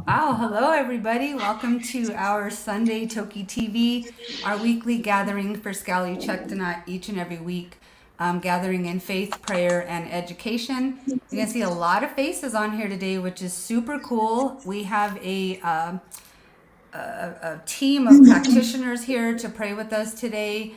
Wow, hello everybody. Welcome to our Sunday TokiTV, our weekly gathering for Sk'aliCh'elh-tenaut each and every week, gathering in faith, prayer, and education. You can see a lot of faces on here today, which is super cool. We have a team of practitioners here to pray with us today.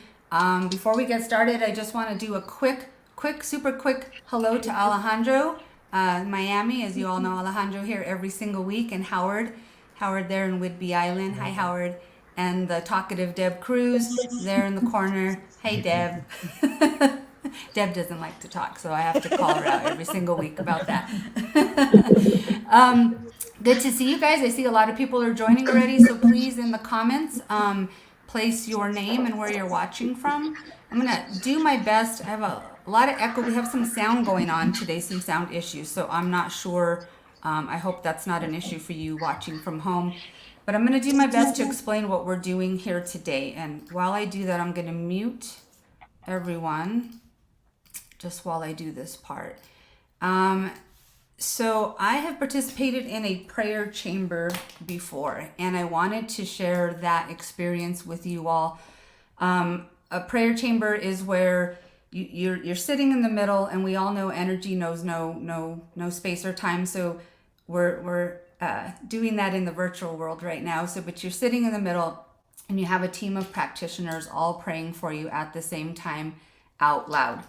Before we get started, I just want to do a super quick hello to Alejandro. Miami, as you all know, Alejandro here every single week, and Howard there in Whidbey Island. Hi, Howard. And the talkative Deb Cruz there in the corner. Hey, Deb. Deb doesn't like to talk, so I have to call her out every single week about that. Good to see you guys. I see a lot of people are joining already, so please, in the comments, place your name and where you're watching from. I'm going to do my best. I have a lot of echo. We have some sound going on today, some sound issues, so I'm not sure. I hope that's not an issue for you watching from home. But I'm going to do my best to explain what we're doing here today. And while I do that, I'm going to mute everyone just while I do this part. So I have participated in a prayer chamber before, and I wanted to share that experience with you all. A prayer chamber is where you're sitting in the middle, and we all know energy knows no space or time. So we're doing that in the virtual world right now. So, but you're sitting in the middle, and you have a team of practitioners all praying for you at the same time out loud.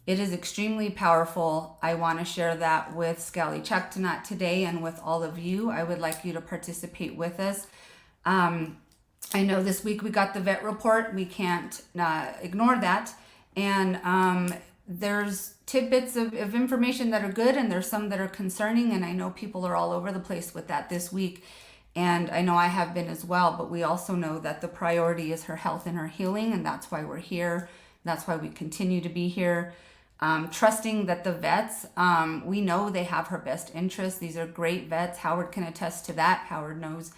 It is extremely powerful. I want to share that with Sk'aliCh'elh-tenaut today, and with all of you. I would like you to participate with us. I know this week we got the vet report. We can't ignore that. And there's tidbits of information that are good, and there's some that are concerning. And I know people are all over the place with that this week. And I know I have been as well. But we also know that the priority is her health and her healing. And that's why we're here. That's why we continue to be here. Trusting that the vets, we know they have her best interests. These are great vets. Howard can attest to that. Howard knows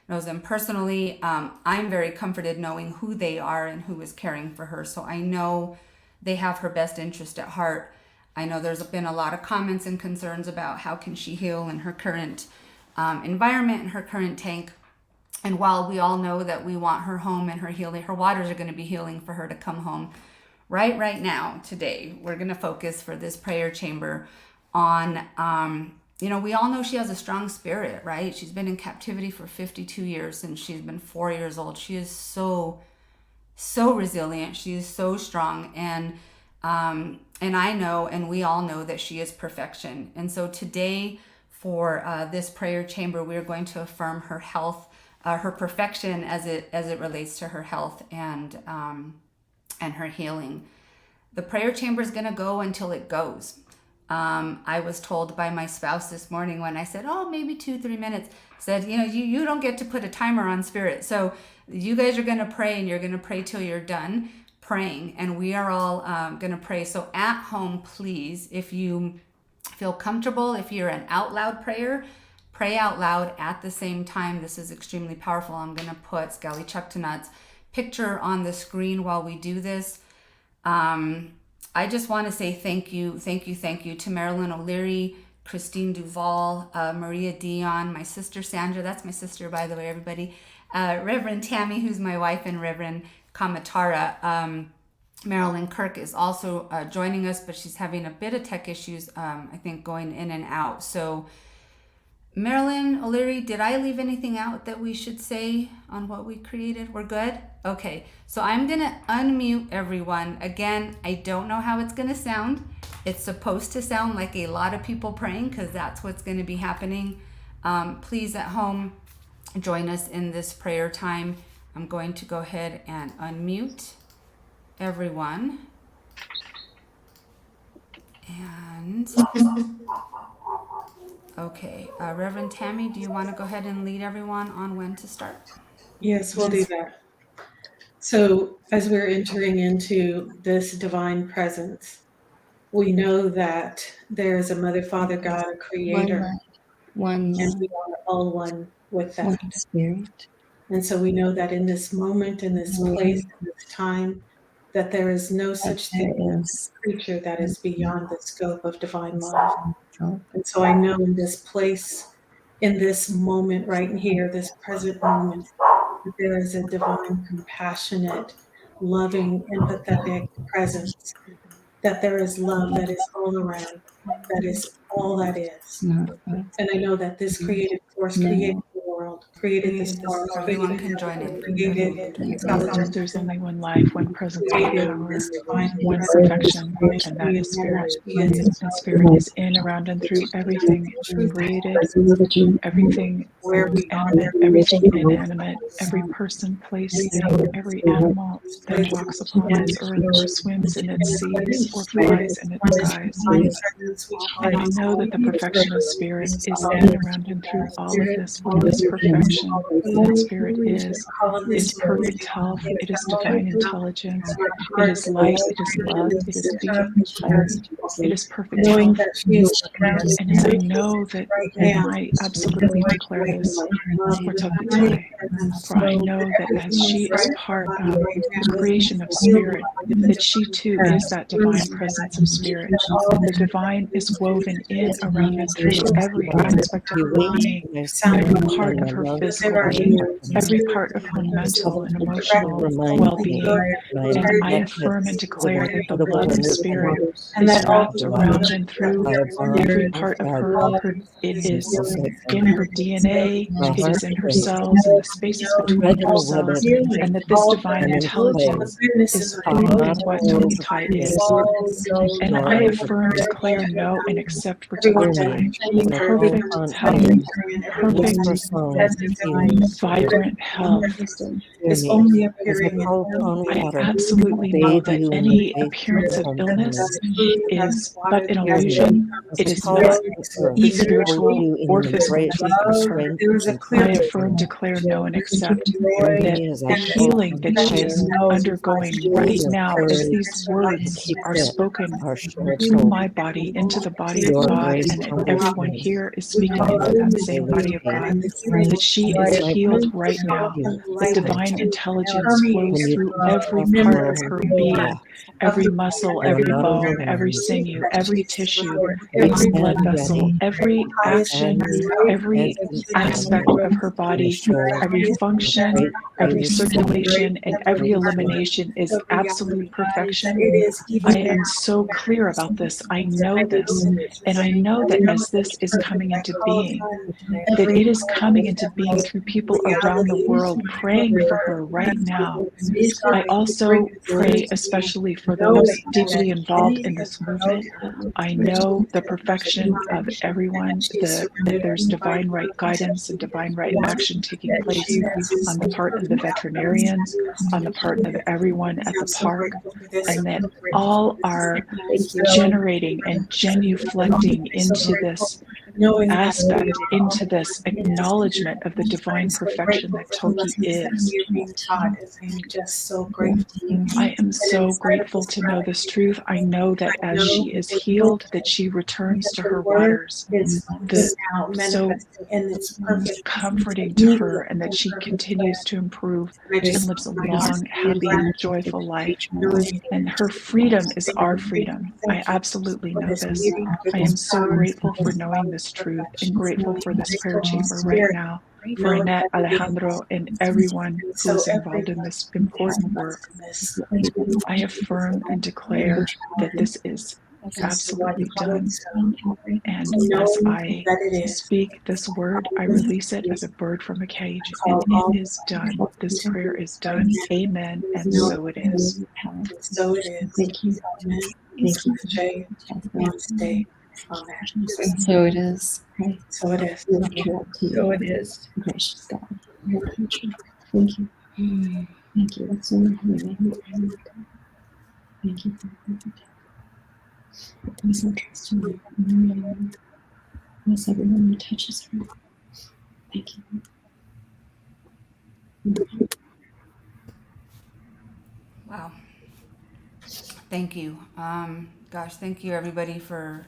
them personally. I'm very comforted knowing who they are and who is caring for her. So I know they have her best interest at heart. I know there's been a lot of comments and concerns about how can she heal in her current environment and her current tank. And while we all know that we want her home and her healing, her waters are going to be healing for her to come home. Right now, today, we're going to focus for this prayer chamber on we all know she has a strong spirit, right? She's been in captivity for 52 years since she's been 4 years old. She is so resilient. She is so strong. And I know, and we all know, that she is perfection. And so today, for this prayer chamber, we are going to affirm her health, her perfection as it relates to her health and her healing. The prayer chamber is going to go until it goes. I was told by my spouse this morning when I said, oh, maybe 2-3 minutes, said, you don't get to put a timer on Spirit. So you guys are going to pray, and you're going to pray till you're done praying. And we are all going to pray. So at home, please, if you feel comfortable, if you're an out loud prayer, pray out loud at the same time. This is extremely powerful. I'm going to put Sk'aliCh'elh-tenaut's picture on the screen while we do this. I just want to say thank you to Marilyn O'Leary, Christine Duval, Maria Dion, my sister Sandra, that's my sister, by the way, everybody, Reverend Tammy, who's my wife, and Reverend Kamatara. Marilyn Kirk is also joining us, but she's having a bit of tech issues, I think, going in and out. So Marilyn O'Leary, did I leave anything out that we should say on what we created? We're good? Okay, so I'm going to unmute everyone. Again, I don't know how it's going to sound. It's supposed to sound like a lot of people praying, because that's what's going to be happening. Please, at home, join us in this prayer time. I'm going to go ahead and unmute everyone. And okay, Reverend Tammy, do you want to go ahead and lead everyone on when to start? Yes, we'll do that. So as we're entering into this divine presence, we know that there is a Mother, Father, God, a Creator, and we are all one with that. One Spirit. And so we know that in this moment, in this place, in this time, that there is no such thing as a creature that is beyond the scope of divine love. And so I know in this place, in this moment right here, this present moment, that there is a divine, compassionate, loving, empathetic presence, that there is love that is all around, that is all that is. And I know that this creative force created the world, created the stars, everyone can join in. Acknowledge there's only one life, one presence, one power, one perfection, and that is Spirit. And Spirit is in, around, and through everything created, everything animate, everything inanimate, every person, place, thing, every animal that walks upon this earth, or swims in its seas, or flies in its skies. And I know that the perfection of Spirit is in, around, and through all of this, for this perfection that Spirit is perfect health, it is divine intelligence, it is light, it is love, it is being, it is perfect health. And as I know that, and I absolutely declare this for TokiTV, for I know that as she is part of the creation of Spirit, that she too is that divine presence of Spirit. The divine is woven in, around, and through every aspect of her being, every part of her physical being, every part of her mental and emotional well-being. And I affirm and declare that the blood of Spirit is wrapped around and through every part of her. It is in her DNA, it is in her cells, in the spaces between her cells, and that this divine intelligence is who and what TokiTV is. And I affirm, declare, know, and accept for TokiTV perfect health, perfect, vibrant health. Is only appearing I absolutely know that any appearance of illness is but an illusion. It is not the spiritual or physical of her. I affirm, declare, know, and accept that the healing that she is undergoing right now, as these words are spoken through my body into the body of God, and everyone here is speaking into that same body of God, that that she is healed right now. That divine intelligence flows through every part of her being, every muscle, every bone, every sinew, every tissue, every blood vessel, every action, every aspect of her body, every function, every circulation, and every elimination is absolute perfection. I am so clear about this. I know this. And I know that as this is coming into being, that it is coming into being through people around the world praying for her right now. I also pray especially for those deeply involved in this movement. I know the perfection of everyone, that there's divine right guidance and divine right action taking place on the part of the veterinarians, on the part of everyone at the park, and that all are generating and genuflecting into this aspect, into this acknowledgement of the divine perfection that Toki is. I am so grateful to know this truth. I know that as she is healed, that she returns to her waters, so comforting to her, and that she continues to improve and lives a long, happy, joyful life. And her freedom is our freedom. I absolutely know this. I am so grateful for knowing this truth and grateful for this prayer chamber right now, for Annette, Alejandro, and everyone who is involved in this important work. I affirm and declare that this is absolutely done. And as I speak this word, I release it as a bird from a cage, and it is done. This prayer is done. Amen. And so it is. So it is. Thank you. Thank you. Jay, namaste. Amen. So it is. Okay. So it is. So it is. Gracious God. Thank you. Thank you. That's so much. Thank you. Please don't trust in you. Bless everyone who touches her. Thank you. Wow. Thank you. Gosh, thank you everybody for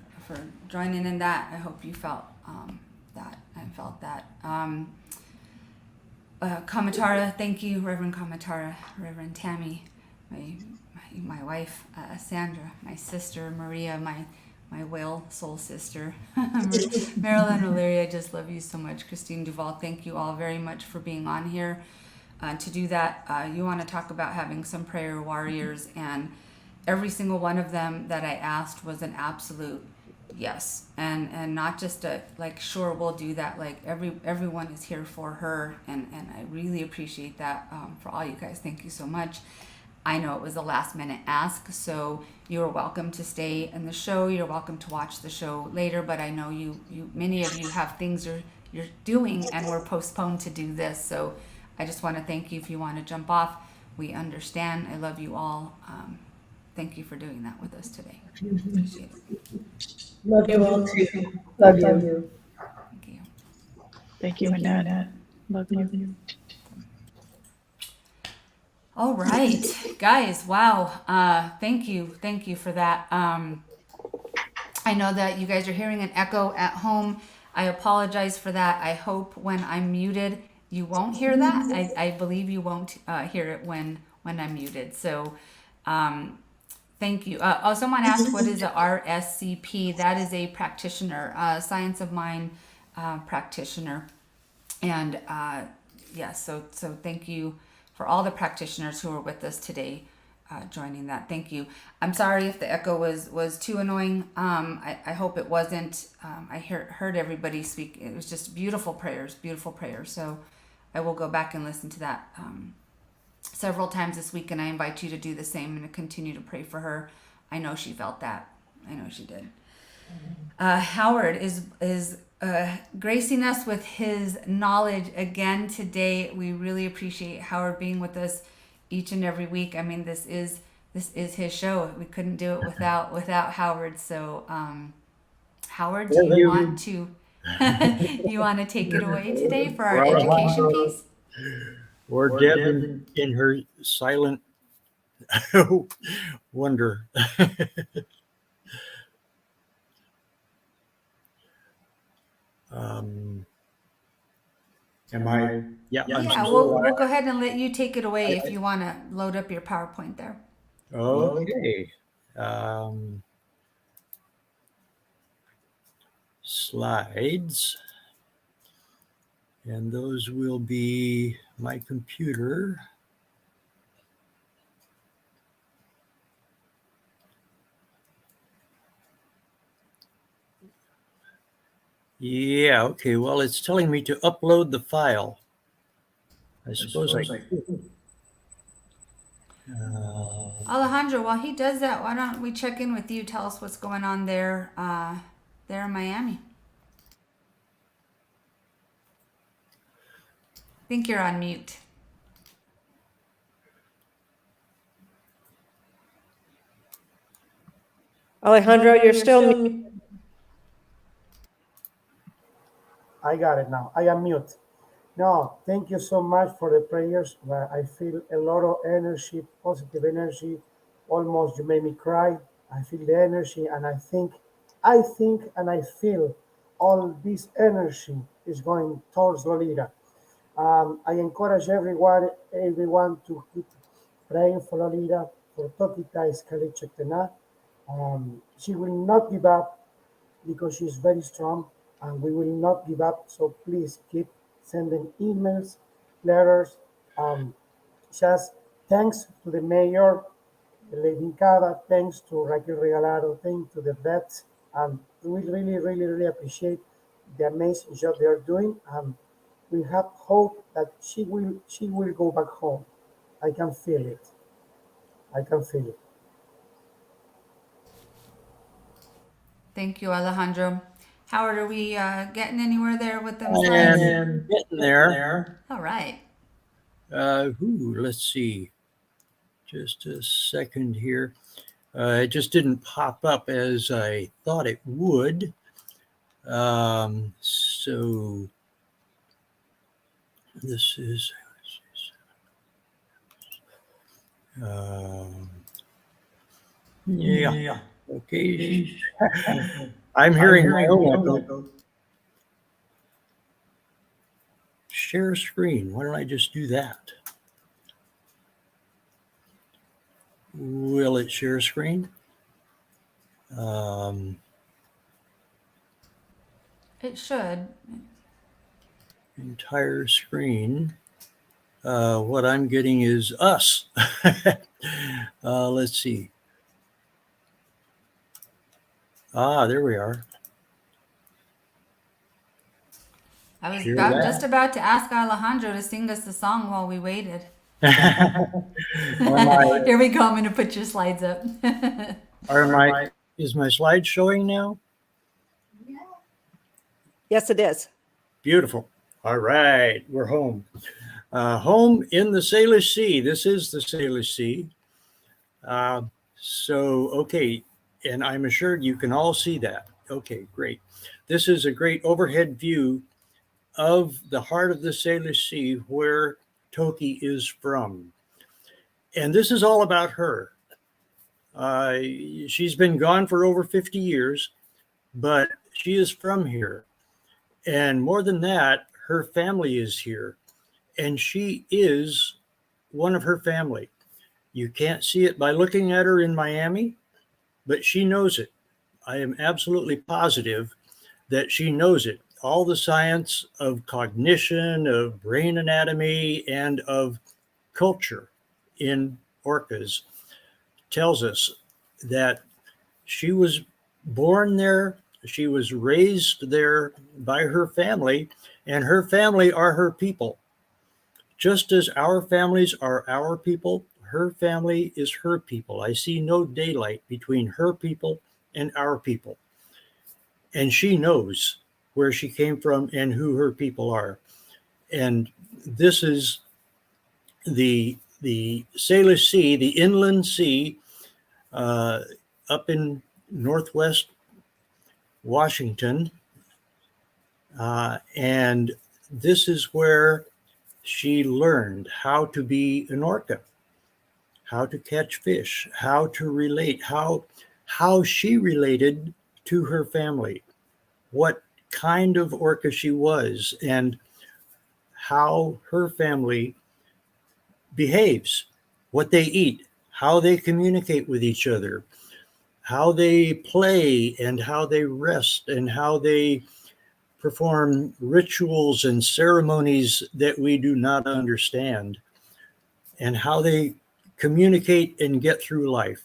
joining in that. I hope you felt that. I felt that. Kamatara, thank you, Reverend Kamatara, Reverend Tammy, my wife, Sandra, my sister, Maria, my whale soul sister, Marilyn O'Leary, I just love you so much. Christine Duval, thank you all very much for being on here. To do that, you want to talk about having some prayer warriors, and every single one of them that I asked was an absolute yes, and not just a like, sure, we'll do that. Like everyone is here for her, and I really appreciate that for all you guys. Thank you so much. I know it was a last minute ask, so you're welcome to stay in the show. You're welcome to watch the show later, but I know you many of you have things you're doing, and we're postponed to do this. So I just want to thank you. If you want to jump off, we understand. I love you all. Thank you for doing that with us today. Appreciate it. Love you all too. Love you. Thank you. Thank you, Annette. Love you. All right, guys. Wow. Thank you for that. I know that you guys are hearing an echo at home. I apologize for that. I hope when I'm muted, you won't hear that. I believe you won't hear it when I'm muted. So, thank you. Oh, someone asked, what is a RSCP? That is a practitioner, science of mind practitioner. And yes, so thank you for all the practitioners who are with us today, joining that. Thank you. I'm sorry if the echo was too annoying. I hope it wasn't. I heard everybody speak. It was just beautiful prayers. So I will go back and listen to that several times this week, and I invite you to do the same and to continue to pray for her. I know she felt that. I know she did. Howard is gracing us with his knowledge again today. We really appreciate Howard being with us each and every week. I mean, this is his show. We couldn't do it without Howard. So, Howard, do you want to take it away today for our education piece? Or Deb in her silent wonder. Am I? Yeah. Yeah, we'll go ahead and let you take it away if you want to load up your PowerPoint there. Okay. Slides. And those will be my computer. Yeah, okay. Well, it's telling me to upload the file. I suppose I could. Alejandro, while he does that, why don't we check in with you? Tell us what's going on there, there in Miami. I think you're on mute. Alejandro, you're still. I got it now. I am mute. No, thank you so much for the prayers. I feel a lot of energy, positive energy. Almost you made me cry. I feel the energy, and I think, and I feel all this energy is going towards Lolita. I encourage everyone to keep praying for Lolita, for TokiTV Sk'aliCh'elh-tenaut. She will not give up because she's very strong and we will not give up. So please keep sending emails, letters. Just thanks to the mayor, Lady Cava, thanks to Raquel Regalado, thanks to the vets. We really appreciate the amazing job they are doing. We have hope that she will go back home. I can feel it. I can feel it. Thank you, Alejandro. Howard, are we getting anywhere there with them I slides? am getting there. All right. Let's see. Just a second here. It just didn't pop up as I thought it would. So this is. Yeah. Okay. I'm hearing my own echo. Share screen. Why don't I just do that? Will it share screen? It should. Entire screen. What I'm getting is us. Let's see. There we are. I was Hear about, that? just about to ask Alejandro to sing us the song while we waited. my- Here we go. I'm going to put your slides up. Is my slide showing now? Yes, it is. Beautiful. All right, we're home. Home in the Salish Sea. This is the Salish Sea. Okay, and I'm assured you can all see that. Okay, great. This is a great overhead view of the heart of the Salish Sea where Toki is from. And this is all about her. She's been gone for over 50 years, but she is from here. And more than that, her family is here. And she is one of her family. You can't see it by looking at her in Miami, but she knows it. I am absolutely positive that she knows it. All the science of cognition, of brain anatomy, and of culture in orcas tells us that she was born there, she was raised there by her family, and her family are her people. Just as our families are our people, her family is her people. I see no daylight between her people and our people. And she knows where she came from and who her people are. And this is the Salish Sea, the inland sea, up in northwest Washington. And this is where she learned how to be an orca, how to catch fish, how to relate, how she related to her family, what kind of orca she was, and how her family behaves, what they eat, how they communicate with each other, how they play and how they rest, and how they perform rituals and ceremonies that we do not understand, and how they communicate and get through life.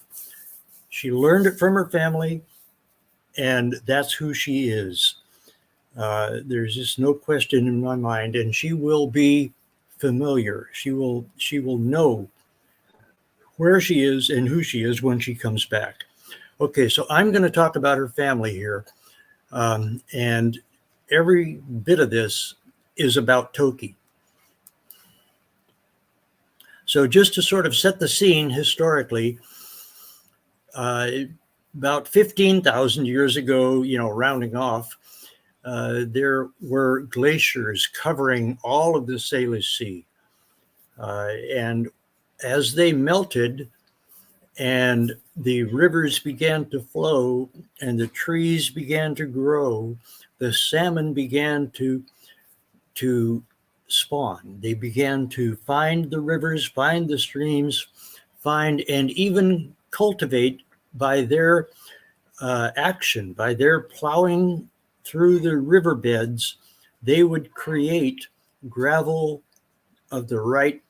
She learned it from her family, and that's who she is. There's just no question in my mind, and she will be familiar. She will know where she is and who she is when she comes back. Okay, so I'm going to talk about her family here, and every bit of this is about Toki. So just to sort of set the scene historically, about 15,000 years ago, rounding off, there were glaciers covering all of the Salish Sea. And as they melted and the rivers began to flow and the trees began to grow, the salmon began to spawn. They began to find the rivers, find the streams, find and even cultivate by their action, by their plowing through the riverbeds. They would create gravel of the right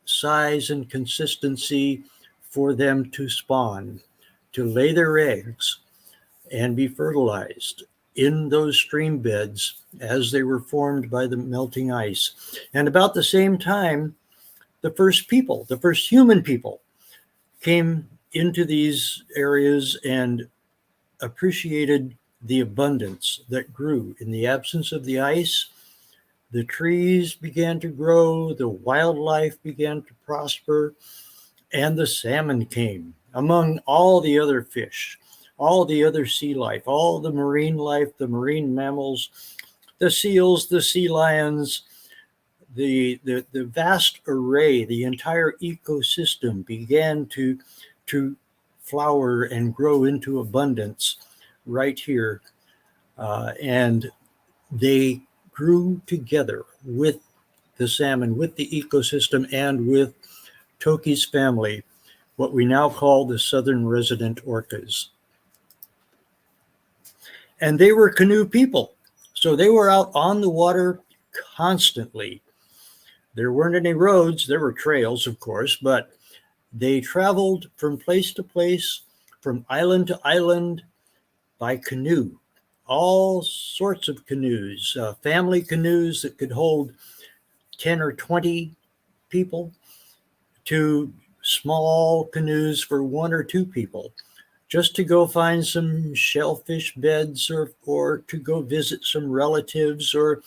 size and consistency for them to spawn, to lay their eggs and be fertilized in those stream beds as they were formed by the melting ice. And about the same time, the first human people came into these areas and appreciated the abundance that grew. In the absence of the ice, the trees began to grow, the wildlife began to prosper, and the salmon came among all the other fish, all the other sea life, all the marine life, the marine mammals, the seals, the sea lions, the vast array, the entire ecosystem began to flower and grow into abundance right here. And they grew together with the salmon, with the ecosystem, and with Toki's family, what we now call the southern resident orcas. And they were canoe people. So they were out on the water constantly. There weren't any roads. There were trails, of course, but they traveled from place to place, from island to island by canoe. All sorts of canoes, family canoes that could hold 10 or 20 people, to small canoes for 1 or 2 people, just to go find some shellfish beds, or to go visit some relatives, or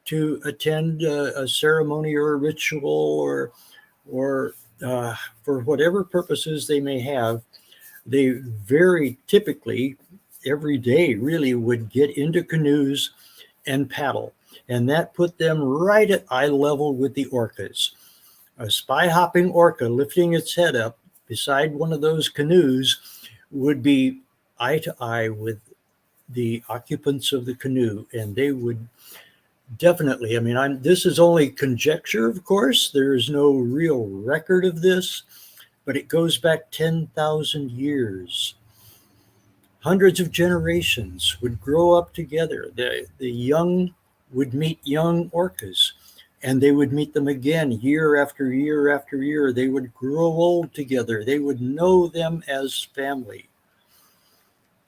to attend a ceremony or a ritual, or for whatever purposes they may have. They very typically, every day really, would get into canoes and paddle. And that put them right at eye level with the orcas. A spy hopping orca lifting its head up beside one of those canoes would be eye to eye with the occupants of the canoe. And they would definitely, this is only conjecture, of course. There's no real record of this, but it goes back 10,000 years. Hundreds of generations would grow up together. The young would meet young orcas, and they would meet them again year after year after year. They would grow old together. They would know them as family.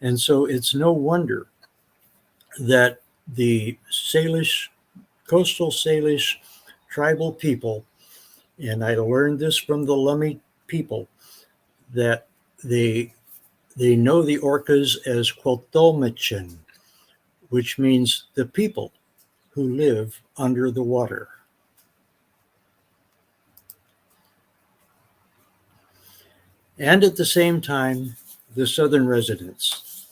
And so it's no wonder that the Salish, coastal Salish tribal people, and I learned this from the Lummi people, that they know the orcas as Quotolmichin, which means the people who live under the water. And at the same time, the southern residents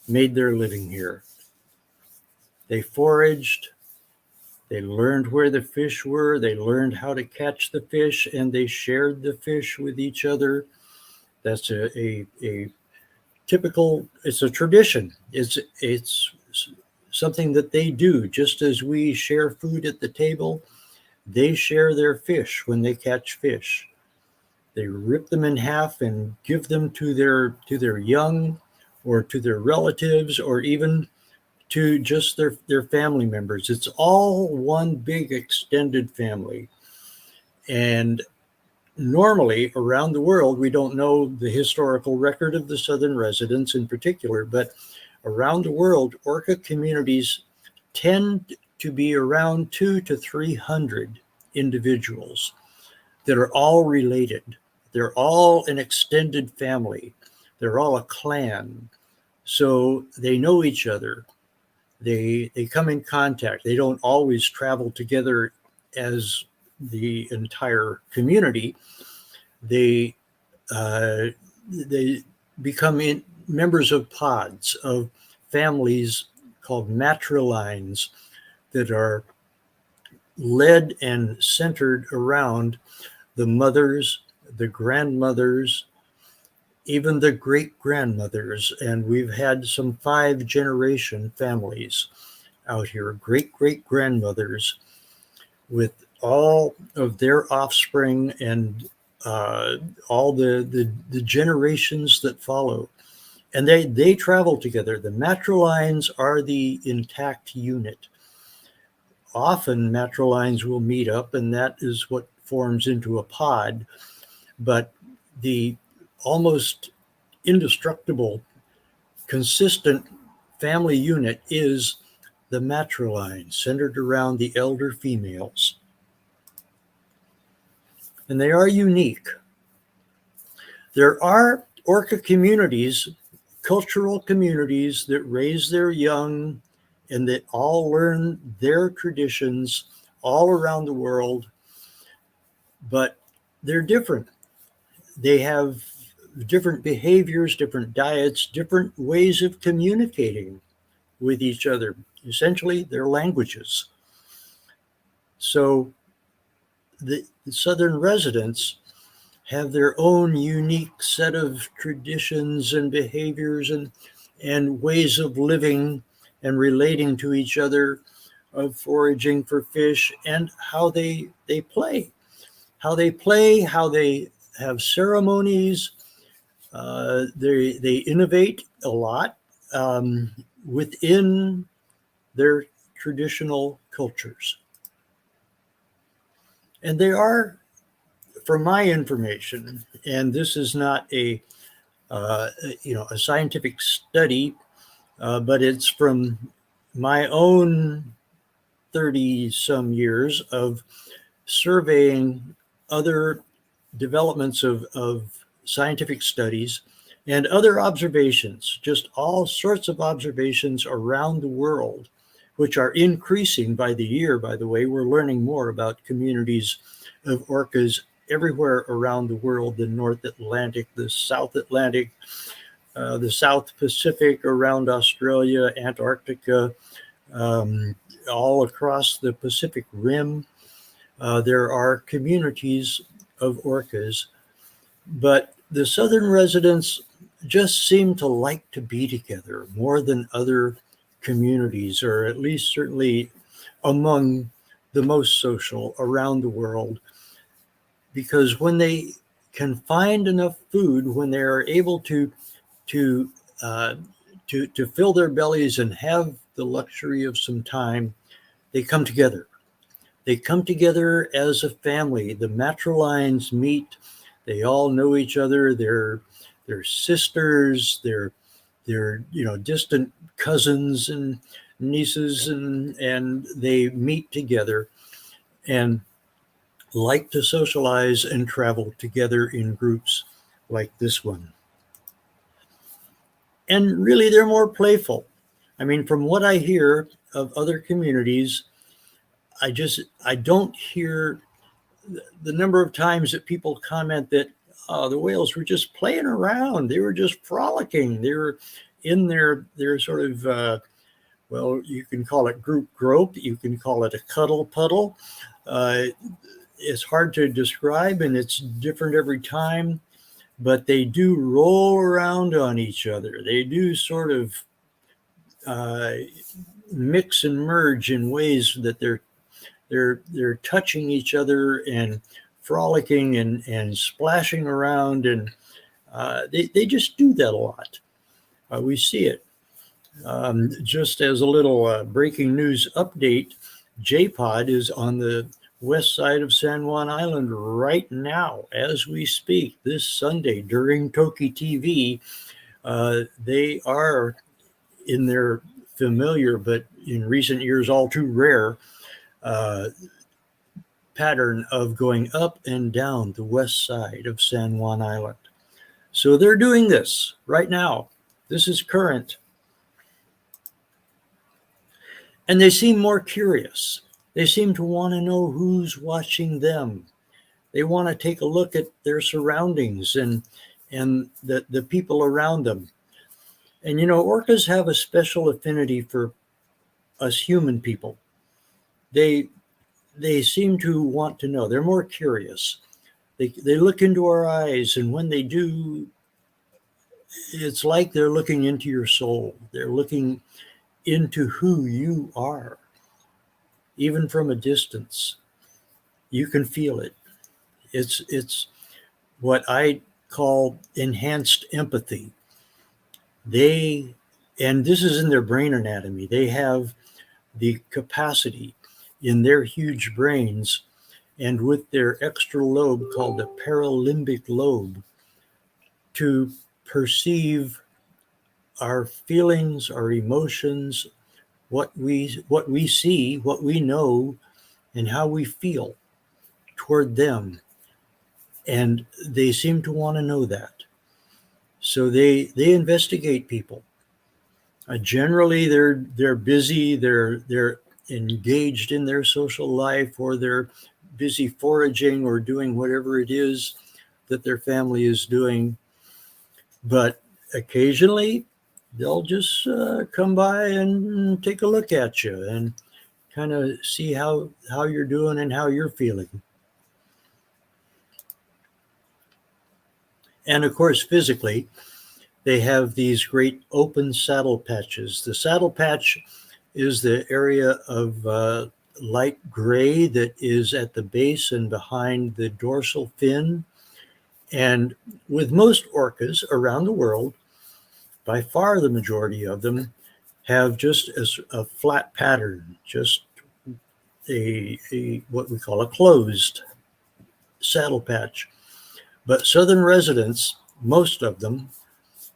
made their living here. They foraged, they learned where the fish were, they learned how to catch the fish, and they shared the fish with each other. That's a typical, it's a tradition. It's something that they do. Just as we share food at the table, They share their fish when they catch fish. They rip them in half and give them to their young, or to their relatives, or even to just their family members. It's all one big extended family. And normally around the world, we don't know the historical record of the southern residents in particular, but around the world, orca communities tend to be around 200 to 300 individuals that are all related. They're all an extended family. They're all a clan. So they know each other. They come in contact. They don't always travel together as the entire community. They become members of pods, of families called matrilines, that are led and centered around the mothers, the grandmothers, even the great grandmothers. And we've had some 5-generation families out here, great grandmothers, with all of their offspring and all the generations that follow. And they travel together. The matrilines are the intact unit. Often matrilines will meet up, and that is what forms into a pod. But the almost indestructible, consistent family unit is the matriline, centered around the elder females. And they are unique. There are orca communities, cultural communities, that raise their young and that all learn their traditions all around the world, but they're different. They have different behaviors, different diets, different ways of communicating with each other. Essentially, their languages. So the southern residents have their own unique set of traditions and behaviors and ways of living and relating to each other, of foraging for fish, and how they play, how they have ceremonies. They innovate a lot within their traditional cultures. And they are, from my information, and this is not a scientific study, but it's from my own 30-some years of surveying other developments of scientific studies and other observations, just all sorts of observations around the world, which are increasing by the year, by the way. We're learning more about communities of orcas everywhere around the world: the North Atlantic, the South Atlantic, the South Pacific, around Australia, Antarctica, all across the Pacific Rim. There are communities of orcas, but the southern residents just seem to like to be together more than other communities, or at least certainly among the most social around the world, because when they can find enough food, when they are able to fill their bellies and have the luxury of some time, they come together. They come together as a family. The matrilines meet. They all know each other. They're sisters. They're distant cousins and nieces, and they meet together and like to socialize and travel together in groups like this one. And really, they're more playful. I mean, from what I hear of other communities, I don't hear the number of times that people comment that the whales were just playing around. They were just frolicking. They were in their sort of, well, you can call it group grope. You can call it a cuddle puddle. It's hard to describe, and it's different every time, but they do roll around on each other. They do sort of mix and merge in ways that they're they're touching each other and frolicking and splashing around, and they just do that a lot. We see it. Just as a little breaking news update, J-Pod is on the west side of San Juan Island right now as we speak. This Sunday during TokiTV, they are in their familiar but in recent years all too rare pattern of going up and down the west side of San Juan Island. So they're doing this right now. This is current. And they seem more curious. They seem to want to know who's watching them. They want to take a look at their surroundings and the people around them. And you know, orcas have a special affinity for us human people. They seem to want to know. They're more curious. They look into our eyes, and when they do, it's like they're looking into your soul. They're looking into who you are. Even from a distance, you can feel it. It's what I call enhanced empathy. And this is in their brain anatomy. They have the capacity in their huge brains and with their extra lobe called the paralimbic lobe to perceive our feelings, our emotions, what we see, what we know, and how we feel toward them. And they seem to want to know that. So they investigate people. Generally, they're busy. They're engaged in their social life, or they're busy foraging or doing whatever it is that their family is doing. But occasionally, they'll just come by and take a look at you and kind of see how you're doing and how you're feeling. And of course, physically, they have these great open saddle patches. The saddle patch is the area of light gray that is at the base and behind the dorsal fin. And with most orcas around the world, by far the majority of them have just a flat pattern, just a what we call a closed saddle patch. But southern residents, most of them,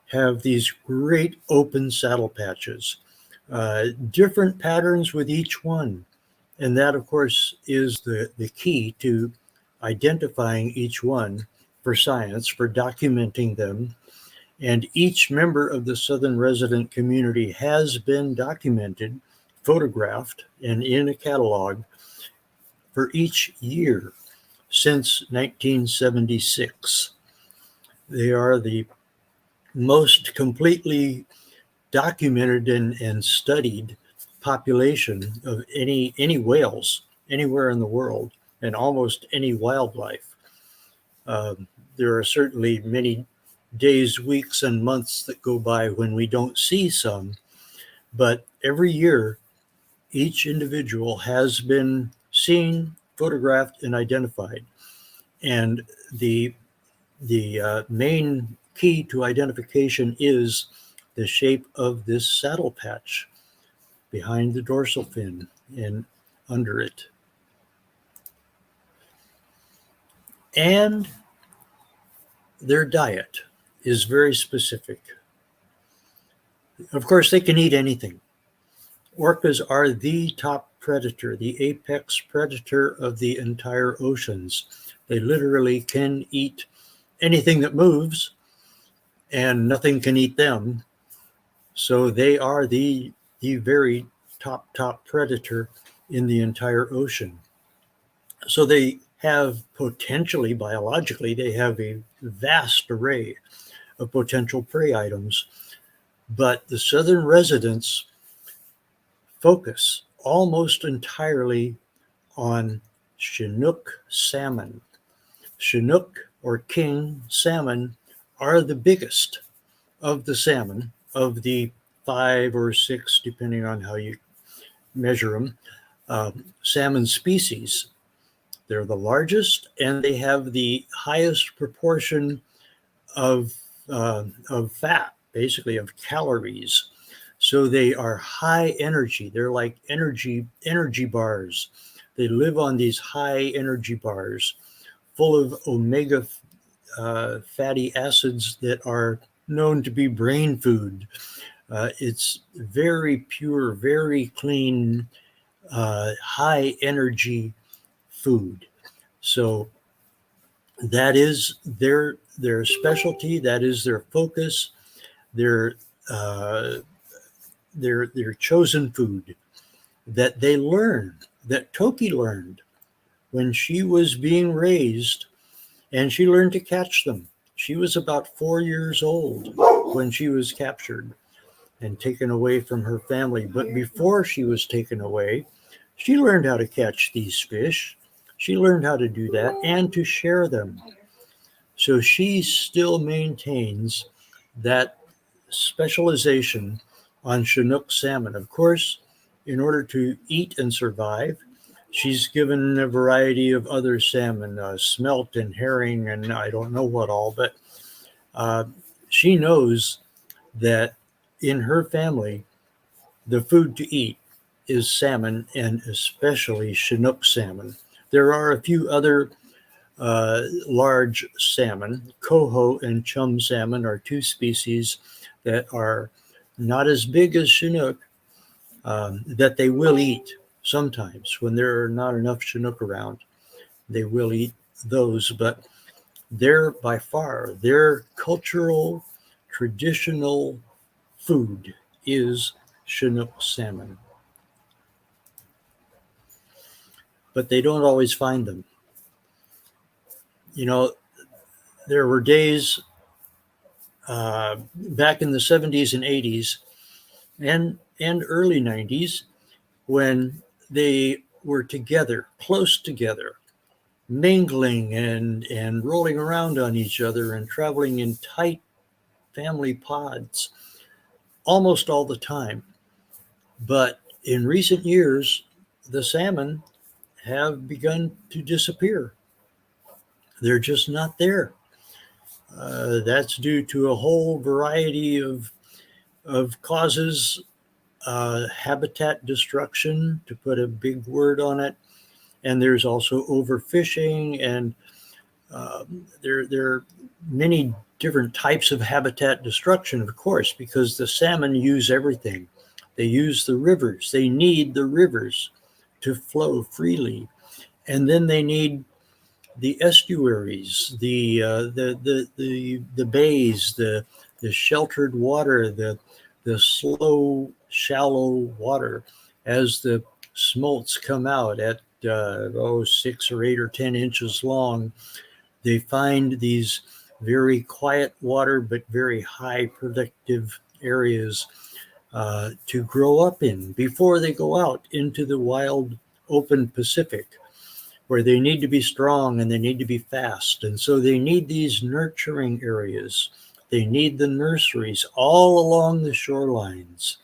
have these great open saddle patches, different patterns with each one. And that, of course, is the key to identifying each one for science, for documenting them. And each member of the southern resident community has been documented, photographed, and in a catalog for each year since 1976. They are the most completely documented and studied population of any whales anywhere in the world, and almost any wildlife. There are certainly many days, weeks, and months that go by when we don't see some, but every year each individual has been seen, photographed, and identified. And the main key to identification is the shape of this saddle patch behind the dorsal fin and under it. And their diet is very specific. Of course, they can eat anything. Orcas are the top predator, the apex predator of the entire oceans. They literally can eat anything that moves, and nothing can eat them. So they are the very top predator in the entire ocean. So they have potentially, biologically, they have a vast array of potential prey items. But the southern residents focus almost entirely on Chinook salmon. Chinook, or king salmon, are the biggest of the salmon, of the 5 or 6, depending on how you measure them, salmon species. They're the largest, and they have the highest proportion of fat, basically of calories. So they are high energy. They're like energy bars. They live on these high energy bars full of omega fatty acids that are known to be brain food. It's very pure, very clean, high energy food. So that is their specialty. That is their focus. Their chosen food that they learned, that Toki learned when she was being raised, and she learned to catch them. She was about 4 years old when she was captured and taken away from her family. But before she was taken away, she learned how to catch these fish. She learned how to do that and to share them. So she still maintains that specialization on Chinook salmon. Of course, in order to eat and survive, she's given a variety of other salmon, smelt and herring, and I don't know what all, but she knows that in her family, the food to eat is salmon, and especially Chinook salmon. There are a few other large salmon. Coho and chum salmon are two species that are not as big as Chinook, that they will eat sometimes when there are not enough Chinook around. They will eat those, but they're by far their cultural, traditional food is Chinook salmon. But they don't always find them. You know, there were days back in the 70s and 80s and early 90s when they were together, close together, mingling and rolling around on each other and traveling in tight family pods almost all the time. But in recent years, the salmon have begun to disappear. They're just not there. That's due to a whole variety of causes, habitat destruction, to put a big word on it. And there's also overfishing, and there are many different types of habitat destruction, of course, because the salmon use everything. They use the rivers. They need the rivers to flow freely. And then they need the estuaries, the bays, the sheltered water, the slow, shallow water. As the smolts come out at 6 or 8 or 10 inches long, they find these very quiet water but very high productive areas to grow up in before they go out into the wild open Pacific, where they need to be strong and they need to be fast. And so they need these nurturing areas. They need the nurseries all along the shorelines,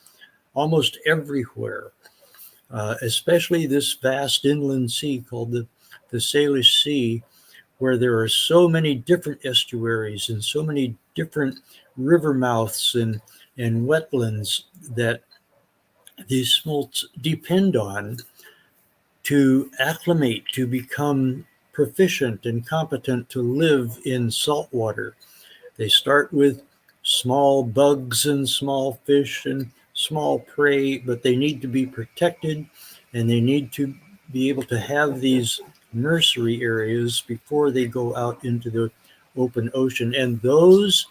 almost everywhere, especially this vast inland sea called the Salish Sea, where there are so many different estuaries and so many different river mouths and wetlands that these smolts depend on to acclimate, to become proficient and competent to live in salt water. They start with small bugs and small fish and small prey, but they need to be protected, and they need to be able to have these nursery areas before they go out into the open ocean. And those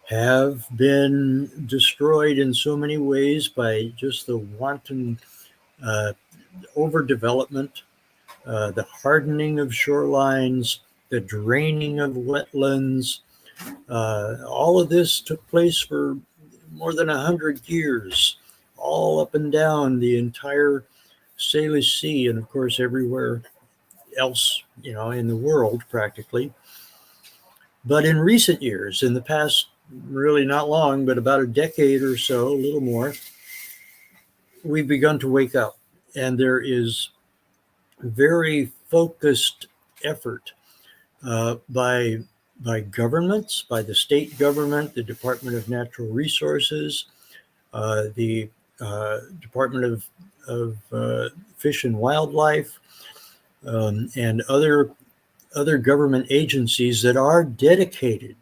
have been destroyed in so many ways by just the wanton overdevelopment, the hardening of shorelines, the draining of wetlands. All of this took place for more than 100 years, all up and down the entire Salish Sea, and of course everywhere else, in the world practically. But in recent years, in the past, really not long, but about a decade or so, a little more, we've begun to wake up. And there is very focused effort by governments, by the state government, the Department of Natural Resources, the Department of Fish and Wildlife, and other government agencies that are dedicated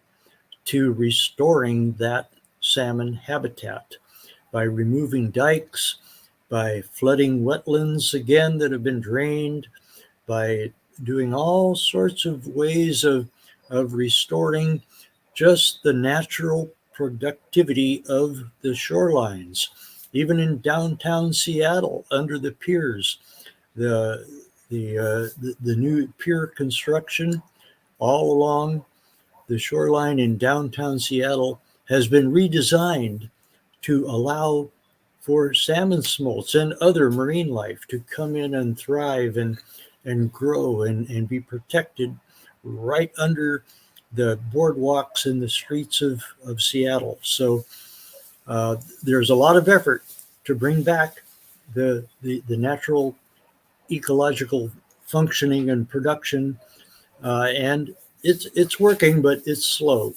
to restoring that salmon habitat by removing dikes, by flooding wetlands again that have been drained, by doing all sorts of ways of restoring just the natural productivity of the shorelines. Even in downtown Seattle, under the piers, the new pier construction all along the shoreline in downtown Seattle has been redesigned to allow for salmon smolts and other marine life to come in and thrive and grow and be protected right under the boardwalks and the streets of Seattle. So there's a lot of effort to bring back the natural ecological functioning and production, and it's working, but it's slow.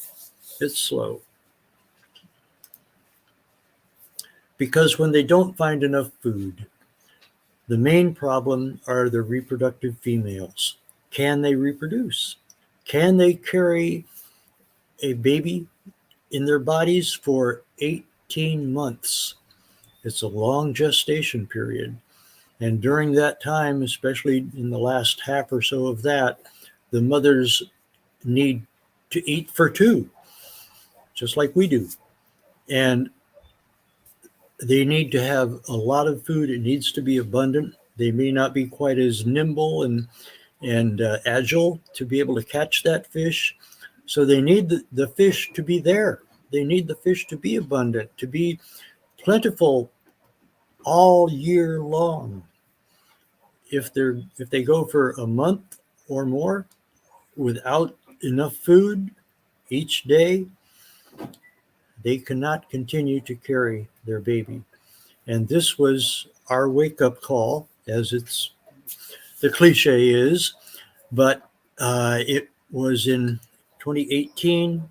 It's slow. Because when they don't find enough food, the main problem are the reproductive females. Can they reproduce? Can they carry a baby in their bodies for 18 months? It's a long gestation period. And during that time, especially in the last half or so of that, the mothers need to eat for two, just like we do. And they need to have a lot of food. It needs to be abundant. They may not be quite as nimble and agile to be able to catch that fish. So they need the fish to be there. They need the fish to be abundant, to be plentiful all year long. If they go for a month or more without enough food each day, they cannot continue to carry their baby. And this was our wake-up call, as it's the cliche is, but it was in 2018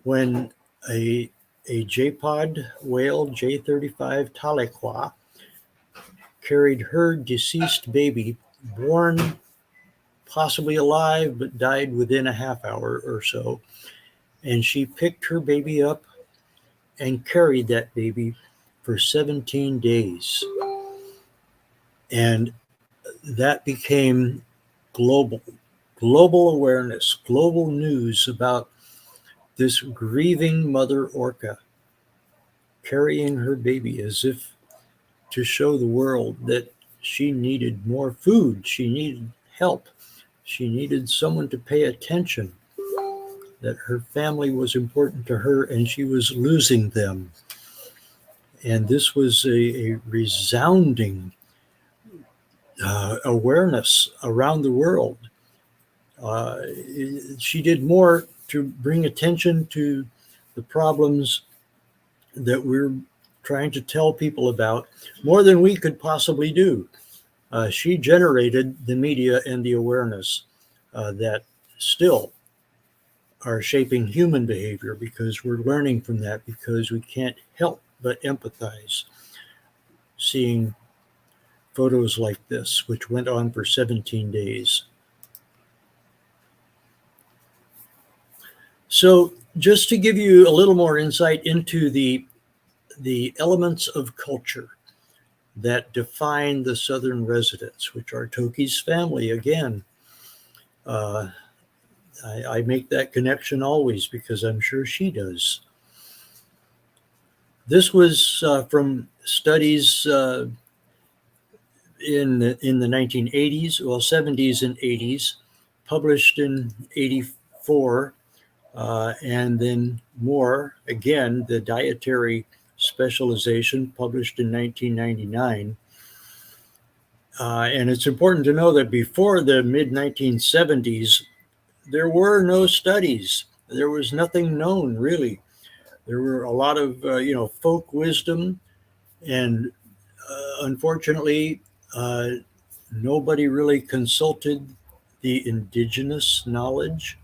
when a J-pod whale, J35 TokiTV, carried her deceased baby, born possibly alive, but died within a half hour or so. And she picked her baby up and carried that baby for 17 days. And that became global awareness, global news about this grieving mother orca carrying her baby as if to show the world that she needed more food, she needed help, she needed someone to pay attention, that her family was important to her and she was losing them. And this was a resounding awareness around the world. She did more to bring attention to the problems that we're trying to tell people about, more than we could possibly do. She generated the media and the awareness that still are shaping human behavior, because we're learning from that, because we can't help but empathize seeing photos like this, which went on for 17 days. So just to give you a little more insight into the elements of culture that define the Southern residents, which are Toki's family again. I make that connection always because I'm sure she does. This was from studies in the 1980s, well, 70s and 80s, published in 84, and then more, again, the dietary specialization published in 1999. And it's important to know that before the mid-1970s, there were no studies. There was nothing known, really. There were a lot of, folk wisdom, and unfortunately, nobody really consulted the indigenous knowledge,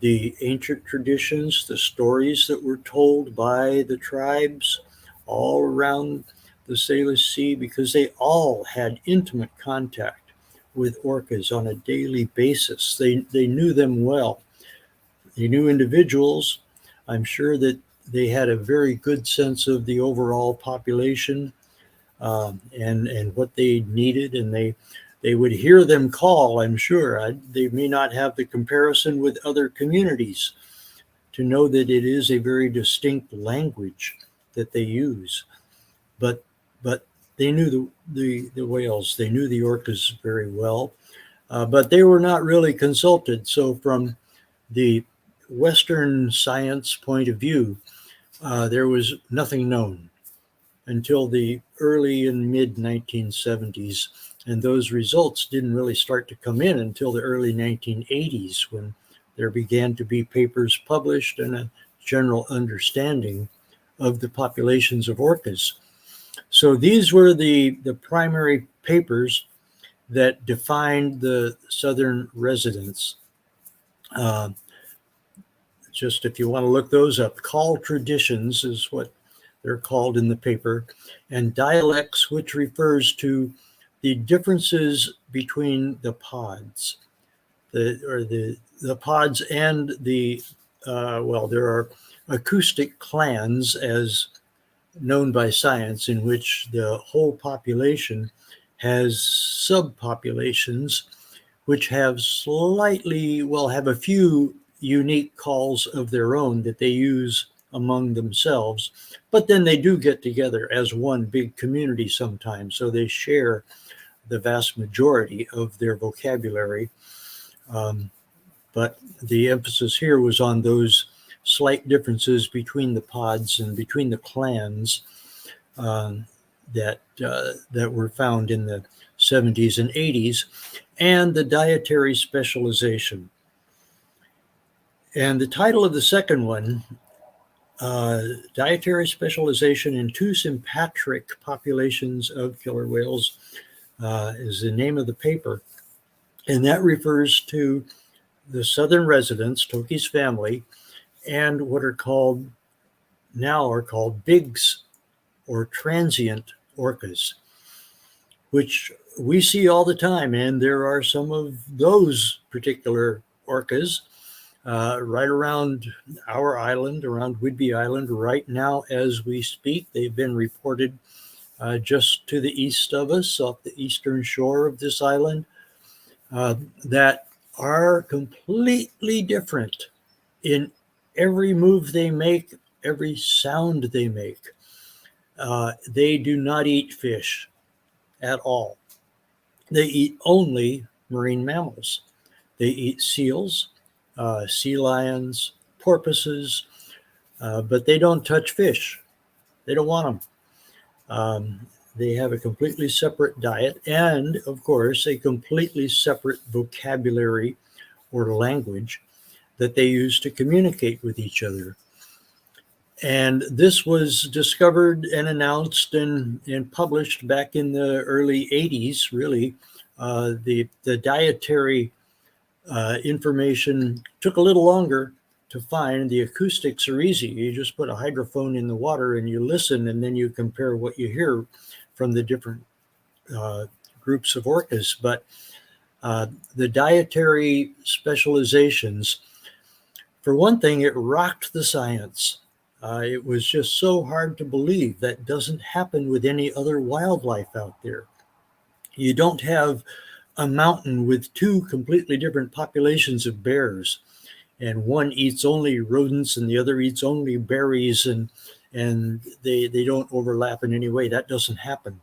the ancient traditions, the stories that were told by the tribes all around the Salish Sea, because they all had intimate contact with orcas on a daily basis. They knew them well. They knew individuals. I'm sure that they had a very good sense of the overall population, and what they needed, and they would hear them call. I'm sure they may not have the comparison with other communities to know that it is a very distinct language that they use, but they knew the whales. They knew the orcas very well, but they were not really consulted. So from the Western science point of view, there was nothing known until the early and mid 1970s. And those results didn't really start to come in until the early 1980s, when there began to be papers published and a general understanding of the populations of orcas. So these were the primary papers that defined the southern residents. Just if you want to look those up, call traditions is what they're called in the paper, and dialects, which refers to the differences between the pods, the pods and the there are acoustic clans, as known by science, in which the whole population has subpopulations, which have have a few unique calls of their own that they use among themselves, but then they do get together as one big community sometimes, so they share the vast majority of their vocabulary. But the emphasis here was on those slight differences between the pods and between the clans that were found in the 70s and 80s, and the dietary specialization. And the title of the second one, Dietary Specialization in Two Sympatric Populations of Killer Whales, is the name of the paper. And that refers to the southern residents, Toki's family, and what are called bigs, or transient orcas, which we see all the time. And there are some of those particular orcas right around our island, around Whidbey Island right now as we speak. They've been reported just to the east of us, off the eastern shore of this island, that are completely different in every move they make, every sound they make. They do not eat fish at all. They eat only marine mammals. They eat seals, sea lions, porpoises, but they don't touch fish. They don't want them. They have a completely separate diet and, of course, a completely separate vocabulary or language that they use to communicate with each other. And this was discovered and announced and published back in the early 80s, really. The dietary information took a little longer to find. The acoustics are easy. You just put a hydrophone in the water and you listen, and then you compare what you hear from the different groups of orcas. But the dietary specializations, for one thing, it rocked the science. It was just so hard to believe. That doesn't happen with any other wildlife out there. You don't have a mountain with two completely different populations of bears, and one eats only rodents and the other eats only berries, and they don't overlap in any way. That doesn't happen.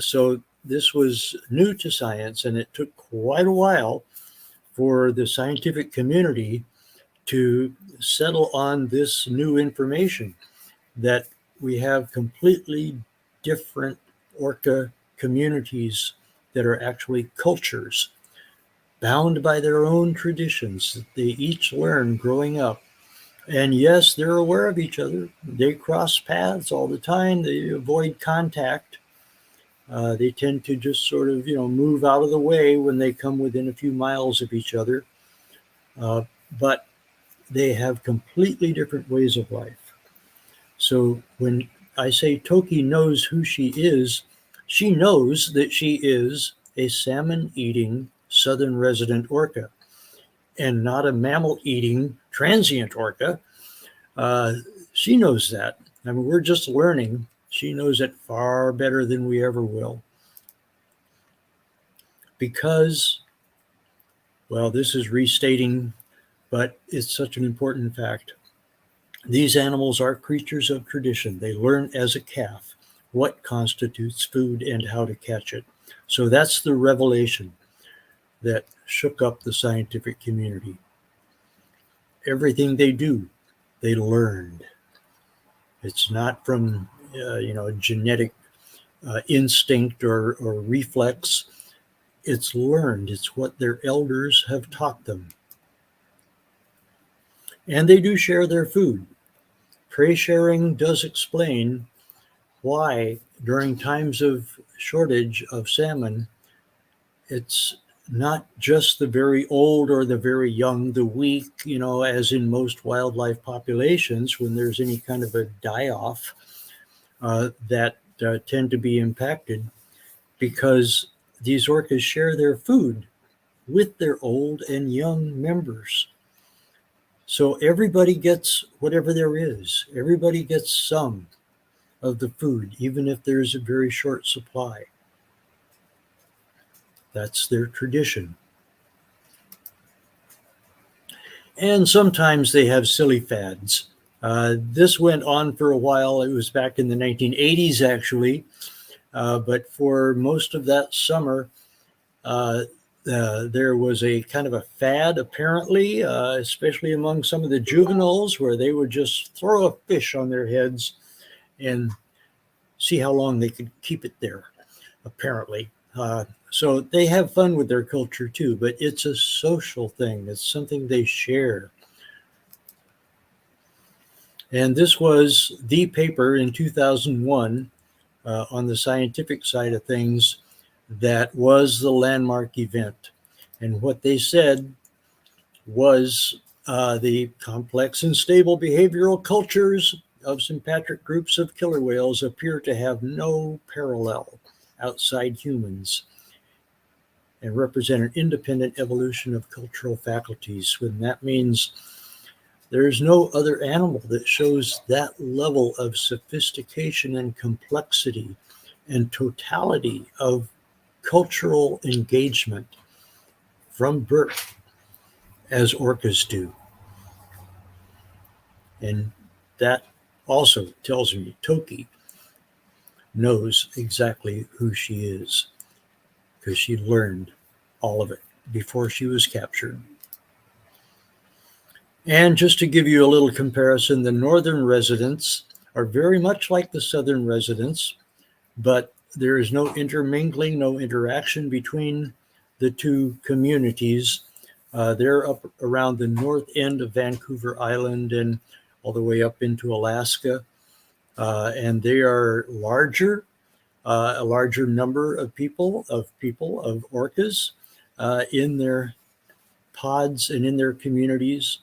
So this was new to science, and it took quite a while for the scientific community to settle on this new information, that we have completely different orca communities that are actually cultures bound by their own traditions that they each learn growing up. And yes, they're aware of each other. They cross paths all the time. They avoid contact. They tend to just sort of, move out of the way when they come within a few miles of each other. But they have completely different ways of life. So when I say Toki knows who she knows that she is a salmon-eating southern resident orca and not a mammal-eating transient orca. She knows that. I mean, we're just learning. She knows it far better than we ever will. Because, well, this is restating, but it's such an important fact. These animals are creatures of tradition. They learn as a calf what constitutes food and how to catch it. So that's the revelation that shook up the scientific community. Everything they do, they learned. It's not from genetic instinct or reflex. It's learned. It's what their elders have taught them. And they do share their food. Prey sharing does explain why during times of shortage of salmon, it's not just the very old or the very young, the weak, as in most wildlife populations, when there's any kind of a die-off that tend to be impacted, because these orcas share their food with their old and young members. So everybody gets whatever there is. Everybody gets some of the food, even if there's a very short supply. That's their tradition. And sometimes they have silly fads. This went on for a while. It was back in the 1980s, actually. But for most of that summer, there was a kind of a fad, apparently, especially among some of the juveniles, where they would just throw a fish on their heads and see how long they could keep it there, apparently. So they have fun with their culture too, but it's a social thing. It's something they share. And this was the paper in 2001 on the scientific side of things that was the landmark event. And what they said was the complex and stable behavioral cultures of sympatric groups of killer whales appear to have no parallel outside humans and represent an independent evolution of cultural faculties. When that means there's no other animal that shows that level of sophistication and complexity and totality of cultural engagement from birth as orcas do. And that also tells me Toki knows exactly who she is, because she learned all of it before she was captured. And just to give you a little comparison, the northern residents are very much like the southern residents, but there is no intermingling, no interaction between the two communities. They're up around the north end of Vancouver Island and all the way up into Alaska. And they are larger, a larger number of people, of orcas in their pods and in their communities,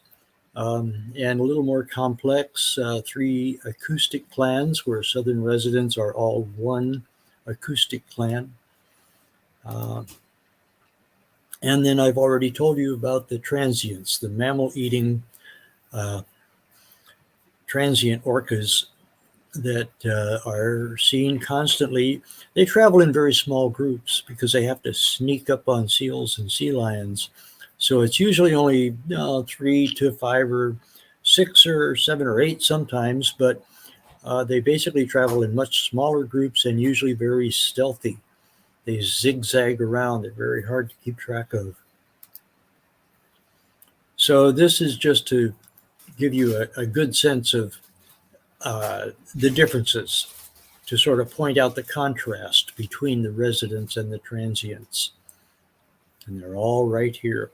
and a little more complex, 3 acoustic clans, where southern residents are all one acoustic clan. And then I've already told you about the transients, the mammal-eating transient orcas that are seen constantly. They travel in very small groups because they have to sneak up on seals and sea lions. So it's usually only 3 to 5 or 6 or 7 or 8 sometimes, but they basically travel in much smaller groups and usually very stealthy. They zigzag around. They're very hard to keep track of. So this is just to give you a good sense of the differences, to sort of point out the contrast between the residents and the transients. And they're all right here.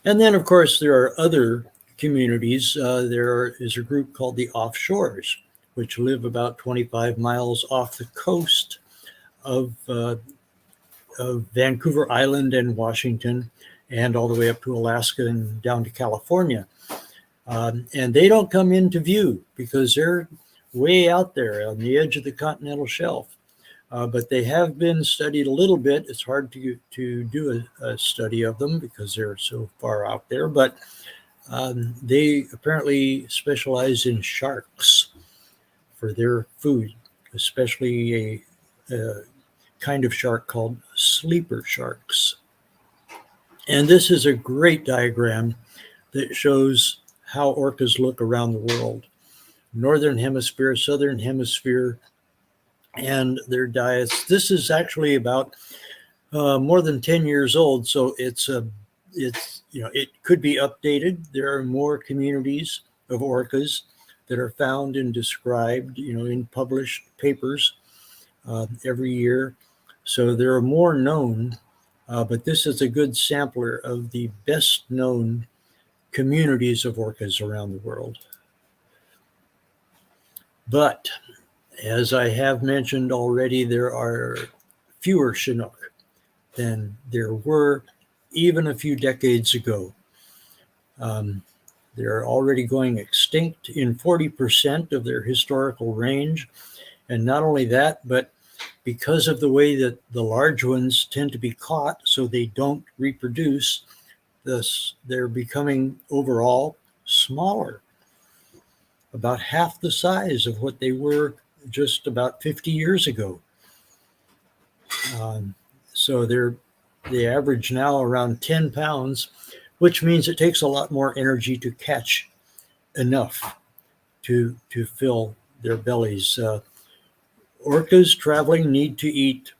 And then, of course, there are other communities. There is a group called the offshores, which live about 25 miles off the coast of Vancouver Island and Washington, and all the way up to Alaska and down to California. And they don't come into view because they're way out there on the edge of the continental shelf. But they have been studied a little bit. It's hard to do a study of them because they're so far out there. But they apparently specialize in sharks for their food, especially a kind of shark called sleeper sharks. And this is a great diagram that shows how orcas look around the world. Northern hemisphere, southern hemisphere, and their diets. This is actually about more than 10 years old, so it could be updated. There are more communities of orcas that are found and described, in published papers every year. So there are more known, but this is a good sampler of the best known communities of orcas around the world. But as I have mentioned already, there are fewer Chinook than there were even a few decades ago. They're already going extinct in 40% of their historical range. And not only that, but because of the way that the large ones tend to be caught so they don't reproduce, they're becoming overall smaller, about half the size of what they were just about 50 years ago. So they average now around 10 pounds, which means it takes a lot more energy to catch enough to fill their bellies. Orcas traveling need to eat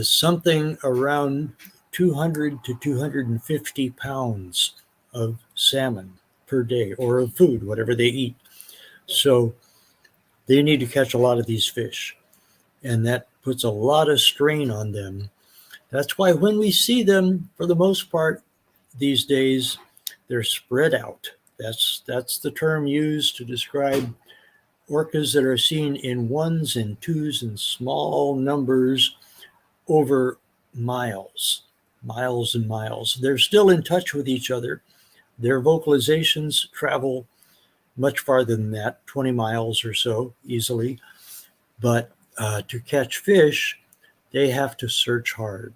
something around 200 to 250 pounds of salmon per day, or of food, whatever they eat. So they need to catch a lot of these fish, and that puts a lot of strain on them. That's why when we see them, for the most part these days, they're spread out. That's the term used to describe orcas that are seen in ones and twos and small numbers over miles and miles. They're still in touch with each other. Their vocalizations travel much farther than that, 20 miles or so easily. But to catch fish, they have to search hard.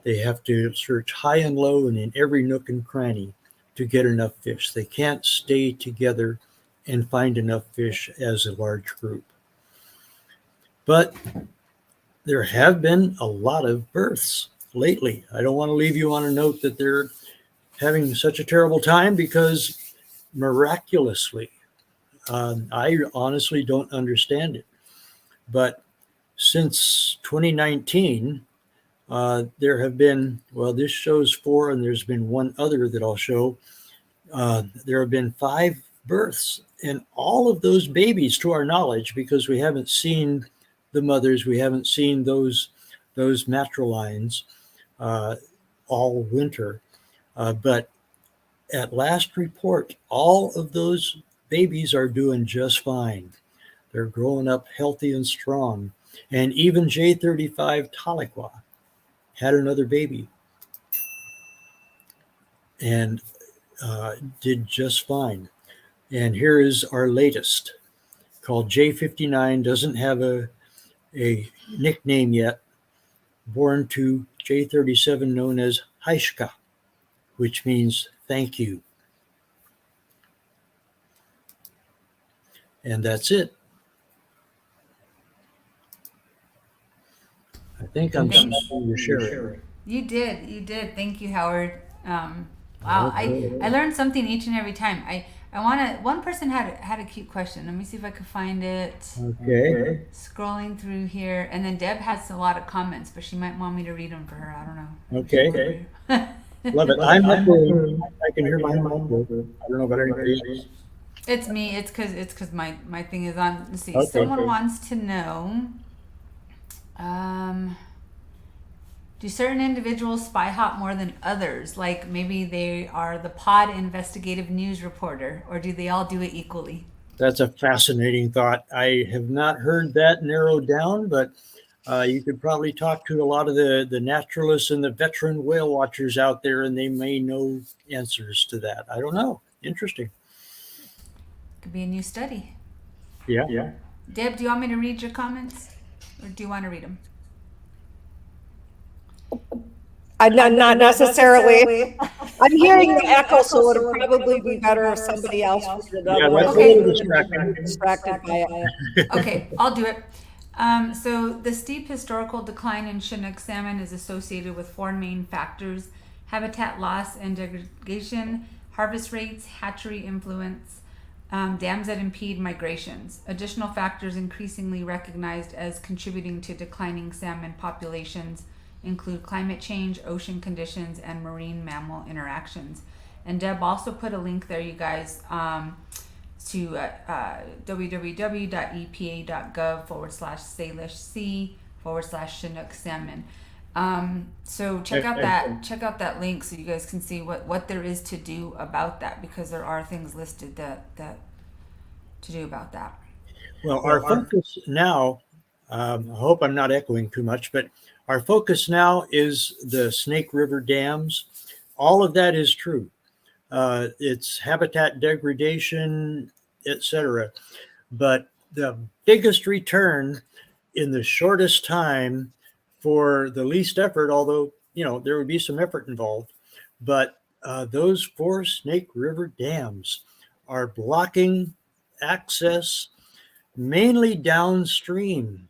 They have to search high and low and in every nook and cranny to get enough fish. They can't stay together and find enough fish as a large group. But there have been a lot of births lately. I don't want to leave you on a note that they're having such a terrible time, because miraculously, I honestly don't understand it. But since 2019, there have been, well, this shows 4, and there's been one other that I'll show. There have been 5 births, and all of those babies, to our knowledge, because we haven't seen the mothers, we haven't seen those matrilines all winter. But at last report, all of those babies are doing just fine. They're growing up healthy and strong. And even J35 TokiTV had another baby and did just fine. And here is our latest, called J59, doesn't have a nickname yet, born to J37, known as Haishka, which means thank you. And that's it. I think I'm supposed to share it. You did. Thank you, Howard. Wow, I learned something each and every time. One person had a cute question. Let me see if I could find it. Okay. Scrolling through here, and then Deb has a lot of comments, but she might want me to read them for her. I don't know. Okay. Love it. I'm up there. I can hear my mom. I don't know about anybody else. It's me. It's because my thing is on. Let's see. Okay. Someone wants to know. Do certain individuals spy hop more than others? Like maybe they are the pod investigative news reporter, or do they all do it equally? That's a fascinating thought. I have not heard that narrowed down, but you could probably talk to a lot of the naturalists and the veteran whale watchers out there, and they may know answers to that. I don't know. Interesting. Could be a new study. Yeah. Deb, do you want me to read your comments, or do you want to read them? Not necessarily. I'm hearing the echo, so it would probably be better if somebody else read it. Yeah, Otherwise, that's a little I'm distracting. distracted by it. Okay, I'll do it. So the steep historical decline in Chinook salmon is associated with four main factors: habitat loss and degradation, harvest rates, hatchery influence, dams that impede migrations. Additional factors increasingly recognized as contributing to declining salmon populations include climate change, ocean conditions, and marine mammal interactions. And Deb also put a link there, you guys, to www.epa.gov/Salish/Chinook salmon. So check out that link so you guys can see what there is to do about that, because there are things listed that to do about that. Well, our focus now, I hope I'm not echoing too much, but our focus now is the Snake River dams. All of that is true. It's habitat degradation, etc. But the biggest return in the shortest time for the least effort, although, there would be some effort involved, but those four Snake River dams are blocking access mainly downstream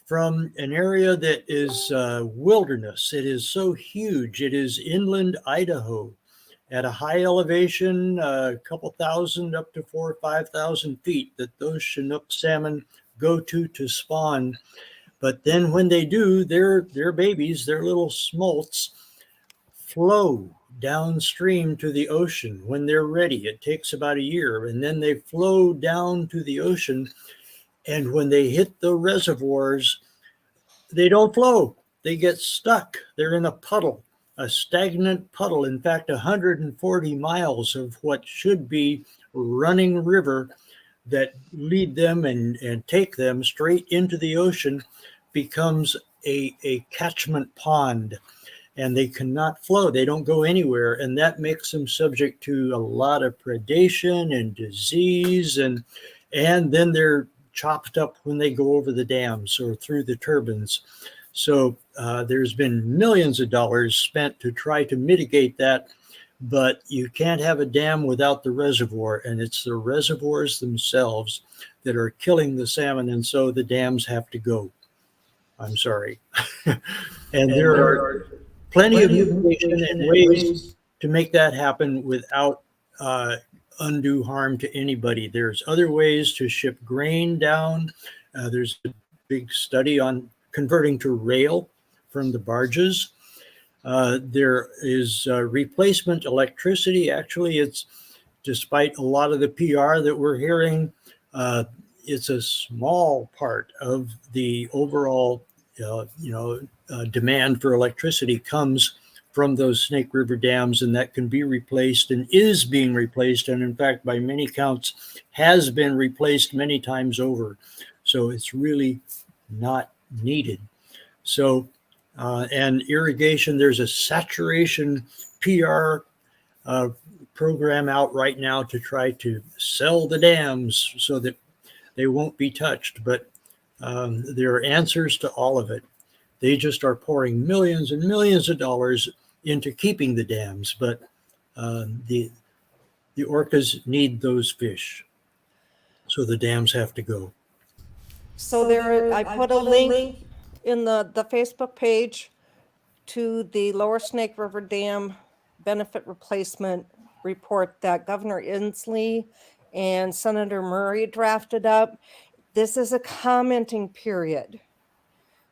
from an area that is wilderness. It is so huge. It is inland Idaho at a high elevation, a couple thousand up to 4,000 or 5,000 feet, that those Chinook salmon go to spawn. But then when they do, their babies, their little smolts, flow downstream to the ocean when they're ready. It takes about a year, and then they flow down to the ocean. And when they hit the reservoirs, they don't flow. They get stuck. They're in a puddle, a stagnant puddle. In fact, 140 miles of what should be running river that lead them and take them straight into the ocean becomes a catchment pond, and they cannot flow. They don't go anywhere, and that makes them subject to a lot of predation and disease, and then they're chopped up when they go over the dams or through the turbines. So there's been millions of dollars spent to try to mitigate that, but you can't have a dam without the reservoir, and it's the reservoirs themselves that are killing the salmon, and so the dams have to go. I'm sorry. And there are plenty of mitigation and ways to make that happen without undue harm to anybody. There's other ways to ship grain down. There's a big study on converting to rail from the barges. There is replacement electricity. Actually, it's, despite a lot of the PR that we're hearing, it's a small part of the overall demand for electricity comes from those Snake River dams, and that can be replaced and is being replaced, and in fact, by many counts, has been replaced many times over. So it's really not needed. So, and irrigation, there's a saturation PR program out right now to try to sell the dams so that they won't be touched, but there are answers to all of it. They just are pouring millions and millions of dollars into keeping the dams, but the orcas need those fish, so the dams have to go. So I put a link in the Facebook page to the Lower Snake River Dam benefit replacement report that Governor Inslee and Senator Murray drafted up. This is a commenting period.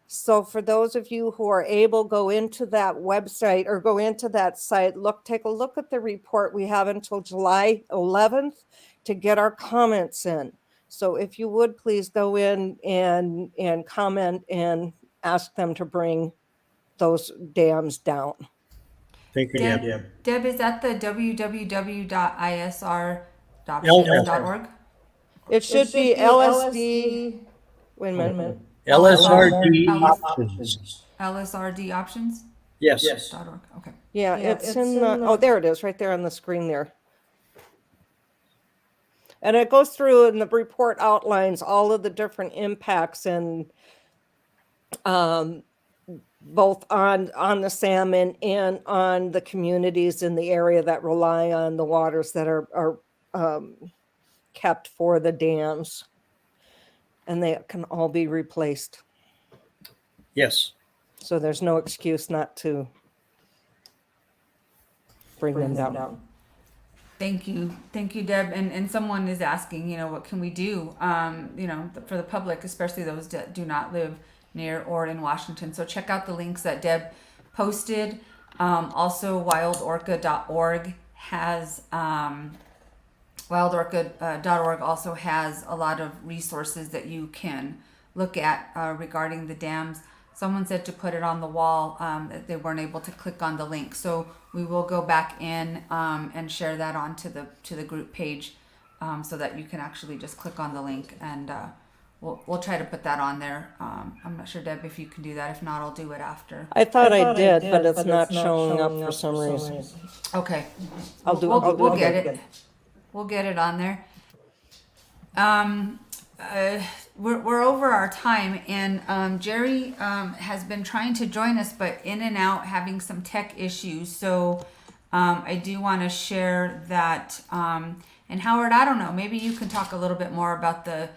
So for those of you who are able, go into that website or go into that site, take a look at the report. We have until July 11th to get our comments in. So if you would please go in and comment and ask them to bring those dams down. Thank you, Deb. Deb, is that the www.isr.org? It should be LSD. Wait a minute. LSRD options. LSRD options. Yes. .org. Okay. Yeah, it's in the, oh, there it is, right there on the screen there. And it goes through and the report outlines all of the different impacts and both on the salmon and on the communities in the area that rely on the waters that are kept for the dams. And they can all be replaced. Yes. So there's no excuse not to bring them down. Thank you, Deb. And someone is asking, what can we do? For the public, especially those that do not live near or in Washington. So check out the links that Deb posted. Also, wildorca.org has wildorca.org also has a lot of resources that you can look at regarding the dams. Someone said to put it on the wall, that they weren't able to click on the link. So we will go back in and share that onto the group page so that you can actually just click on the link, and we'll try to put that on there. I'm not sure, Deb, if you can do that. If not, I'll do it after. I thought I did, but it's not showing up for some reason. Okay. We'll get it. We'll get it on there. We're over our time, and Jerry has been trying to join us, but in and out, having some tech issues. So I do want to share that. And Howard, I don't know, maybe you can talk a little bit more about the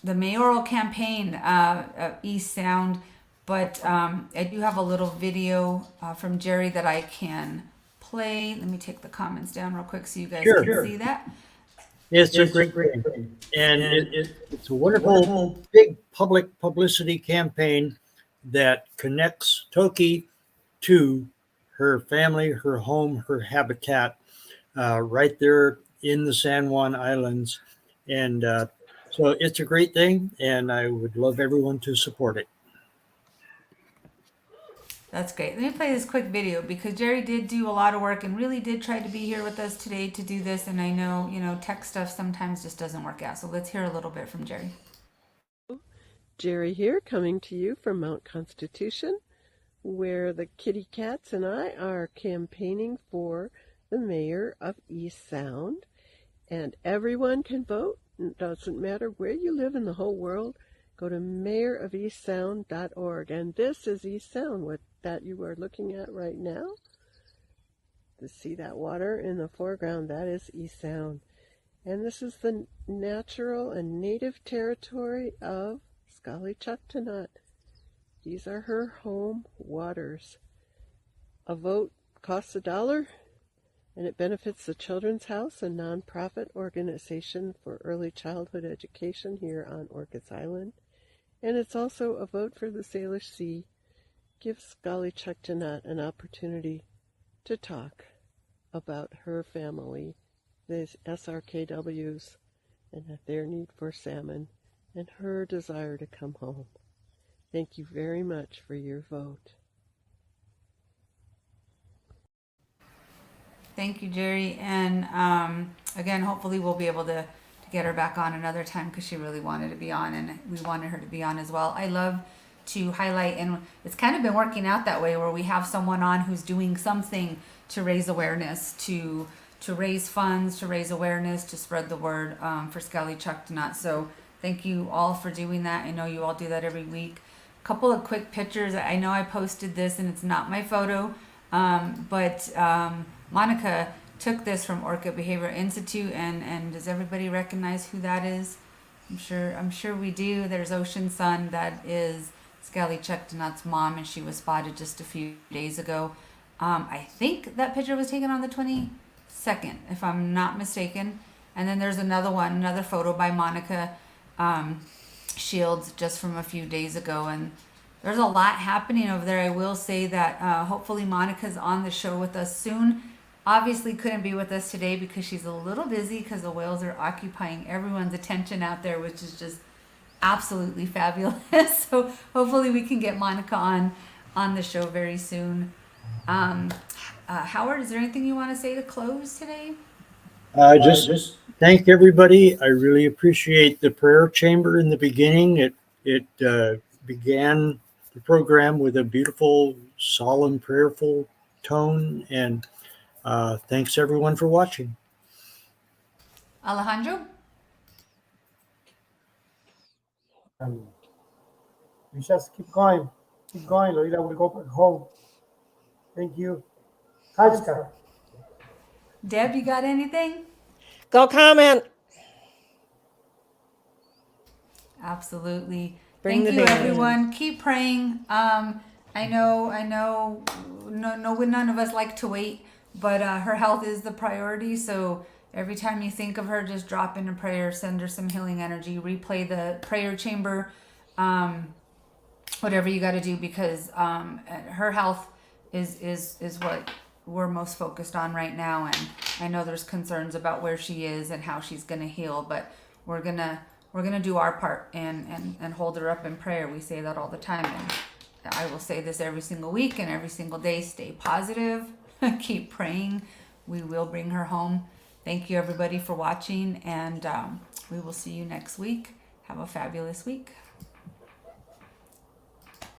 mayoral campaign East Sound. But I do have a little video from Jerry that I can play. Let me take the comments down real quick so you guys can see that. It's a great thing. And it's a wonderful, big public publicity campaign that connects Toki to her family, her home, her habitat, right there in the San Juan Islands. And so it's a great thing, and I would love everyone to support it. That's great. Let me play this quick video because Jerry did do a lot of work and really did try to be here with us today to do this. And I know, tech stuff sometimes just doesn't work out. So let's hear a little bit from Jerry. Jerry here, coming to you from Mount Constitution, where the kitty cats and I are campaigning for the mayor of East Sound. And everyone can vote. It doesn't matter where you live in the whole world. Go to mayorofeastsound.org. And this is East Sound, what that you are looking at right now. To see that water in the foreground, that is East Sound. And this is the natural and native territory of Sk'aliCh'elh-tenaut. These are her home waters. A vote costs $1, and it benefits the Children's House, a nonprofit organization for early childhood education here on Orcas Island. And it's also a vote for the Salish Sea. Give Sk'aliCh'elh-tenaut an opportunity to talk about her family, the SRKWs, and their need for salmon, and her desire to come home. Thank you very much for your vote. Thank you, Jerry. And again, hopefully we'll be able to get her back on another time because she really wanted to be on, and we wanted her to be on as well. I love to highlight, and it's kind of been working out that way where we have someone on who's doing something to raise awareness, to raise funds, to raise awareness, to spread the word for Sk'aliCh'elh-tenaut. So thank you all for doing that. I know you all do that every week. A couple of quick pictures. I know I posted this and it's not my photo, but Monica took this from Orca Behavior Institute, and does everybody recognize who that is? I'm sure we do. There's Ocean Sun, that is Sk'aliCh'elh-tenaut's mom, and she was spotted just a few days ago. I think that picture was taken on the 22nd, if I'm not mistaken. And then there's another photo by Monica Shields just from a few days ago, and there's a lot happening over there. I will say that hopefully Monica's on the show with us soon. Obviously couldn't be with us today because she's a little busy because the whales are occupying everyone's attention out there, which is just absolutely fabulous. So hopefully we can get Monica on the show very soon. Howard, is there anything you want to say to close today? Just thank everybody. I really appreciate the prayer chamber in the beginning. It began the program with a beautiful, solemn, prayerful tone, and thanks everyone for watching. Alejandro? We just keep going. Keep going. Lolita will go back home. Thank you. Hashtag. Deb, you got anything? Go comment. Absolutely. Bring Thank the you, dam. everyone. Keep praying. I know, none of us like to wait, but her health is the priority. So every time you think of her, just drop in a prayer, send her some healing energy, replay the prayer chamber, whatever you got to do, because her health is what we're most focused on right now. And I know there's concerns about where she is and how she's going to heal, but we're gonna do our part and hold her up in prayer. We say that all the time, and I will say this every single week and every single day. Stay positive. Keep praying. We will bring her home. Thank you, everybody, for watching, and we will see you next week. Have a fabulous week.